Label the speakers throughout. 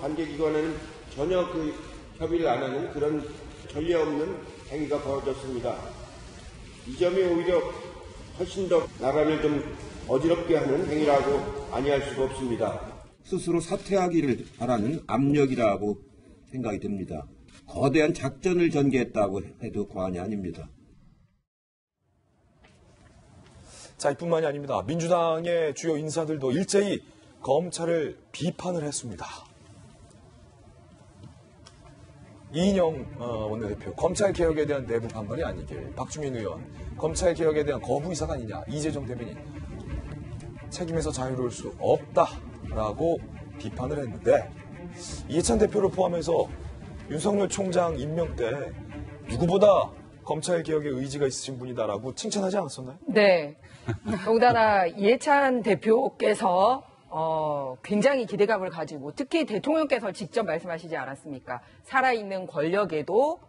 Speaker 1: 관계기관에는 전혀 협의를 안 하는 그런 전례 없는 행위가 벌어졌습니다. 이 점이 오히려 훨씬 더 나라를 좀 어지럽게 하는 행위라고 아니할 수가 없습니다.
Speaker 2: 스스로 사퇴하기를 바라는 압력이라고 생각이 듭니다. 거대한 작전을 전개했다고 해도 과언이 아닙니다.
Speaker 3: 자, 이뿐만이 아닙니다. 민주당의 주요 인사들도 일제히 검찰을 비판을 했습니다. 이인영 원내대표, 검찰개혁에 대한 내부 반발이 아니길. 박주민 의원, 검찰개혁에 대한 거부 의사가 아니냐. 이재정 대변인, 책임에서 자유로울 수 없다라고 비판을 했는데, 이해찬 대표를 포함해서 윤석열 총장 임명 때 누구보다 검찰개혁에 의지가 있으신 분이다라고 칭찬하지 않았었나요?
Speaker 4: 네. 더군다나 이해찬 대표께서 굉장히 기대감을 가지고, 특히 대통령께서 직접 말씀하시지 않았습니까? 살아있는 권력에도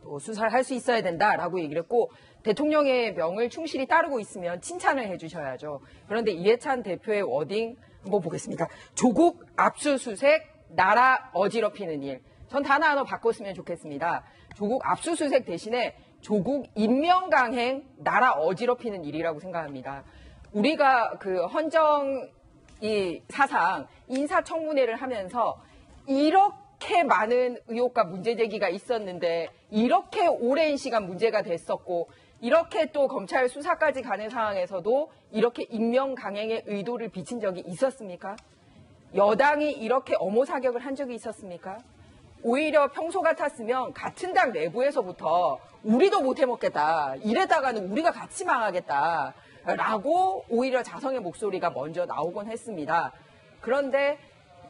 Speaker 4: 또 수사를 할 수 있어야 된다라고 얘기를 했고, 대통령의 명을 충실히 따르고 있으면 칭찬을 해주셔야죠. 그런데 이해찬 대표의 워딩 한번 보겠습니다. 조국 압수수색, 나라 어지럽히는 일. 전 단어 하나 바꿨으면 좋겠습니다. 조국 압수수색 대신에 조국 임명강행, 나라 어지럽히는 일이라고 생각합니다. 우리가 헌정 이 사상 인사청문회를 하면서 이렇게 많은 의혹과 문제 제기가 있었는데, 이렇게 오랜 시간 문제가 됐었고, 이렇게 또 검찰 수사까지 가는 상황에서도 이렇게 임명 강행의 의도를 비친 적이 있었습니까? 여당이 이렇게 엄호 사격을 한 적이 있었습니까? 오히려 평소 같았으면 같은 당 내부에서부터 우리도 못 해먹겠다, 이래다가는 우리가 같이 망하겠다 라고 오히려 자성의 목소리가 먼저 나오곤 했습니다. 그런데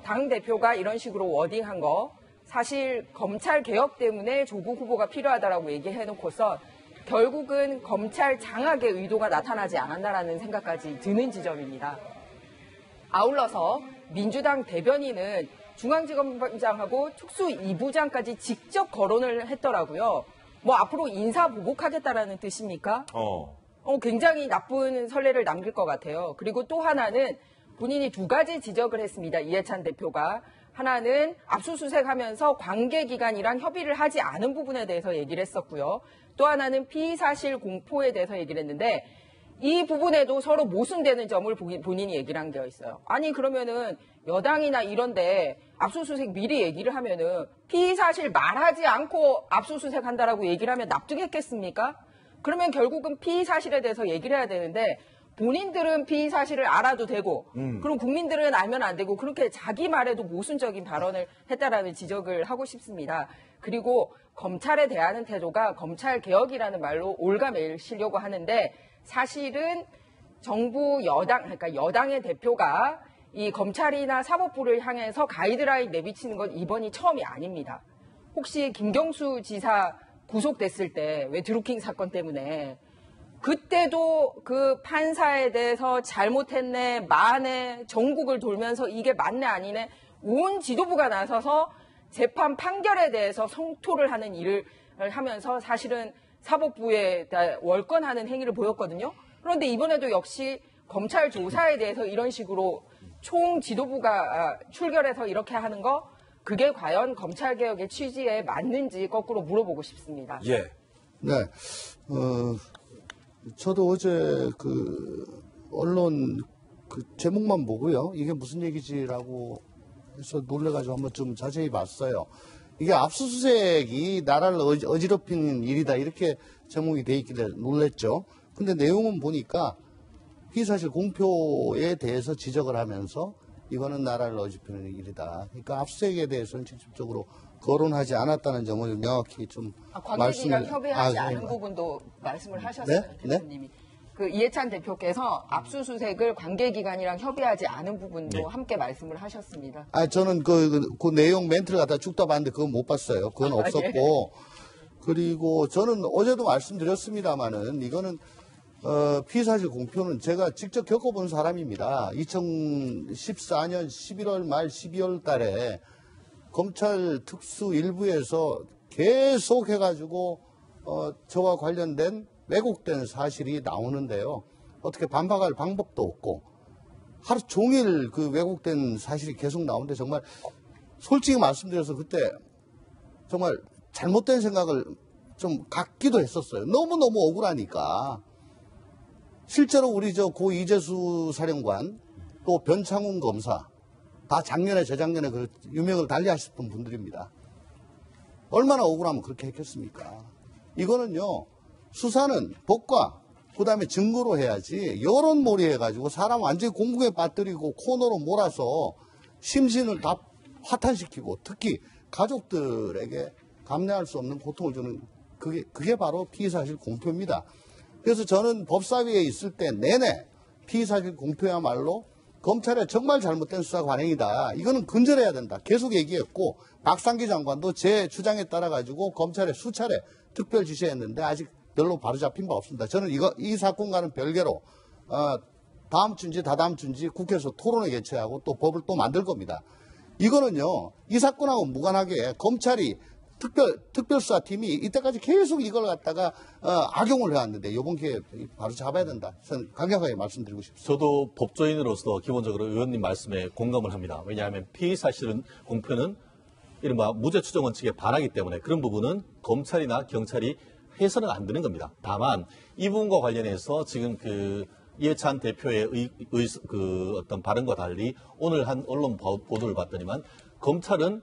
Speaker 4: 당대표가 이런 식으로 워딩한 거, 사실 검찰 개혁 때문에 조국 후보가 필요하다라고 얘기해놓고서 결국은 검찰 장악의 의도가 나타나지 않았나라는 생각까지 드는 지점입니다. 아울러서 민주당 대변인은 중앙지검장하고 특수 2부장까지 직접 거론을 했더라고요. 뭐 앞으로 인사 보복하겠다라는 뜻입니까? 굉장히 나쁜 선례를 남길 것 같아요. 그리고 또 하나는 본인이 두 가지 지적을 했습니다. 이해찬 대표가. 하나는 압수수색하면서 관계기관이랑 협의를 하지 않은 부분에 대해서 얘기를 했었고요. 또 하나는 피의사실 공포에 대해서 얘기를 했는데, 이 부분에도 서로 모순되는 점을 본인이 얘기를 한 게 있어요. 아니 그러면은 여당이나 이런데 압수수색 미리 얘기를 하면은 피의사실 말하지 않고 압수수색한다라고 얘기를 하면 납득했겠습니까? 그러면 결국은 피의사실에 대해서 얘기를 해야 되는데, 본인들은 피의사실을 알아도 되고 그럼 국민들은 알면 안 되고, 그렇게 자기 말에도 모순적인 발언을 했다라는 지적을 하고 싶습니다. 그리고 검찰에 대하는 태도가 검찰개혁이라는 말로 올가매시려고 하는데, 사실은 정부 여당, 그러니까 여당의 대표가 이 검찰이나 사법부를 향해서 가이드라인 내비치는 건 이번이 처음이 아닙니다. 혹시 김경수 지사 구속됐을 때, 왜 드루킹 사건 때문에, 그때도 그 판사에 대해서 잘못했네, 마네, 전국을 돌면서 이게 맞네 아니네, 온 지도부가 나서서 재판 판결에 대해서 성토를 하는 일을 하면서 사실은 사법부에 월권하는 행위를 보였거든요. 그런데 이번에도 역시 검찰 조사에 대해서 이런 식으로 총 지도부가 출결해서 이렇게 하는 거, 그게 과연 검찰개혁의 취지에 맞는지 거꾸로 물어보고 싶습니다.
Speaker 3: 예.
Speaker 5: 네. 저도 어제 언론 제목만 보고요. 이게 무슨 얘기지라고 해서 놀래가지고 한번 좀 자세히 봤어요. 이게 압수수색이 나라를 어지럽히는 일이다, 이렇게 제목이 돼 있길래 놀랬죠. 근데 내용은 보니까 피의사실 공표에 대해서 지적을 하면서 이거는 나라를 어지럽히는 일이다. 그러니까 압수수색에 대해서는 직접적으로 거론하지 않았다는 점을 명확히 좀
Speaker 4: 관계기관 협의하지 않은 부분도 말씀을 하셨어요.
Speaker 5: 네?
Speaker 4: 대표님이. 그 이해찬 대표께서 압수수색을 관계기관이랑 협의하지 않은 부분도 함께 말씀을 하셨습니다.
Speaker 5: 저는 그 내용 멘트를 갖다 쭉 떠봤는데 그건 못 봤어요. 그건 없었고. 그리고 저는 어제도 말씀드렸습니다마는 이거는 피의사실 공표는 제가 직접 겪어본 사람입니다. 2014년 11월 말 12월 달에 검찰 특수 일부에서 계속 해가지고 저와 관련된 왜곡된 사실이 나오는데요. 어떻게 반박할 방법도 없고 하루 종일 그 왜곡된 사실이 계속 나오는데 정말 솔직히 말씀드려서 그때 정말 잘못된 생각을 좀 갖기도 했었어요. 너무너무 억울하니까. 실제로 우리 고 이재수 사령관 또 변창훈 검사 다 작년에 재작년에 그 유명을 달리하셨던 분들입니다. 얼마나 억울하면 그렇게 했겠습니까? 이거는요, 수사는 법과 그다음에 증거로 해야지 여론몰이 해가지고 사람 완전히 공궁에 빠뜨리고 코너로 몰아서 심신을 다 화탄시키고 특히 가족들에게 감내할 수 없는 고통을 주는 그게 바로 피의사실 공표입니다. 그래서 저는 법사위에 있을 때 내내 피의사실 공표야말로 검찰의 정말 잘못된 수사 관행이다. 이거는 근절해야 된다. 계속 얘기했고 박상기 장관도 제 주장에 따라 가지고 검찰에 수차례 특별 지시했는데 아직 별로 바로잡힌 바 없습니다. 저는 이 사건과는 별개로 다음 주인지 다다음 주인지 국회에서 토론을 개최하고 또 법을 또 만들 겁니다. 이거는요, 이 사건하고 무관하게 검찰이 특별수사팀이 이때까지 계속 이걸 갖다가 악용을 해왔는데 이번 기회에 바로 잡아야 된다. 저는 강력하게 말씀드리고 싶습니다.
Speaker 6: 저도 법조인으로서 기본적으로 의원님 말씀에 공감을 합니다. 왜냐하면 피의사실은 공표는 이른바 무죄 추정 원칙에 반하기 때문에 그런 부분은 검찰이나 경찰이 해서는 안 되는 겁니다. 다만 이 부분과 관련해서 지금 이해찬 대표의 어떤 발언과 달리 오늘 한 언론 보도를 봤더니만 검찰은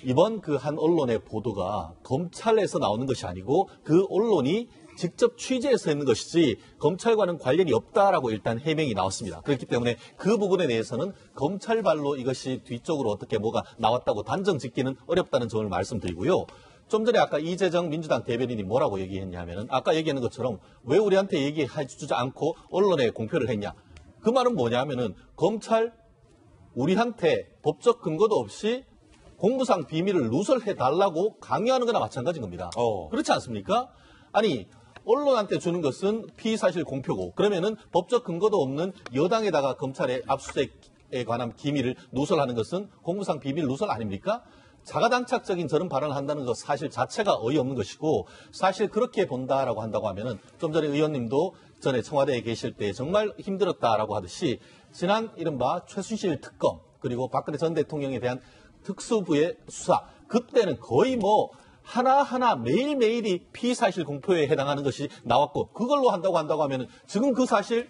Speaker 6: 이번 한 언론의 보도가 검찰에서 나오는 것이 아니고 그 언론이 직접 취재해서 했는 것이지 검찰과는 관련이 없다라고 일단 해명이 나왔습니다. 그렇기 때문에 그 부분에 대해서는 검찰 발로 이것이 뒤쪽으로 어떻게 뭐가 나왔다고 단정 짓기는 어렵다는 점을 말씀드리고요. 좀 전에 아까 이재정 민주당 대변인이 뭐라고 얘기했냐면은 아까 얘기하는 것처럼 왜 우리한테 얘기해주지 않고 언론에 공표를 했냐. 그 말은 뭐냐면은 검찰 우리한테 법적 근거도 없이 공무상 비밀을 누설해달라고 강요하는 거나 마찬가지인 겁니다. 그렇지 않습니까? 아니 언론한테 주는 것은 피의사실 공표고 그러면은 법적 근거도 없는 여당에다가 검찰의 압수수색에 관한 기밀을 누설하는 것은 공무상 비밀 누설 아닙니까? 자가당착적인 저런 발언을 한다는 것 사실 자체가 어이없는 것이고 사실 그렇게 본다라고 한다고 하면은 좀 전에 의원님도 전에 청와대에 계실 때 정말 힘들었다라고 하듯이 지난 이른바 최순실 특검 그리고 박근혜 전 대통령에 대한 특수부의 수사 그때는 거의 하나하나 매일매일이 피의사실 공표에 해당하는 것이 나왔고 그걸로 한다고 하면은 지금 그 사실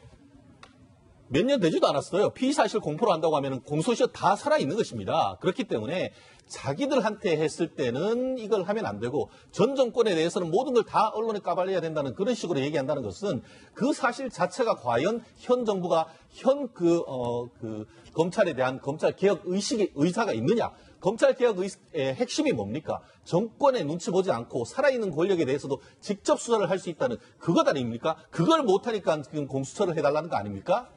Speaker 6: 몇 년 되지도 않았어요. 피의사실 공표를 한다고 하면은 공소시효 다 살아있는 것입니다. 그렇기 때문에 자기들한테 했을 때는 이걸 하면 안 되고 전 정권에 대해서는 모든 걸 다 언론에 까발려야 된다는 그런 식으로 얘기한다는 것은 그 사실 자체가 과연 현 정부가 검찰에 대한 검찰 개혁 의사가 있느냐? 검찰 개혁의 핵심이 뭡니까? 정권의 눈치 보지 않고 살아있는 권력에 대해서도 직접 수사를 할 수 있다는 그것 아닙니까? 그걸 못하니까 지금 공수처를 해달라는 거 아닙니까?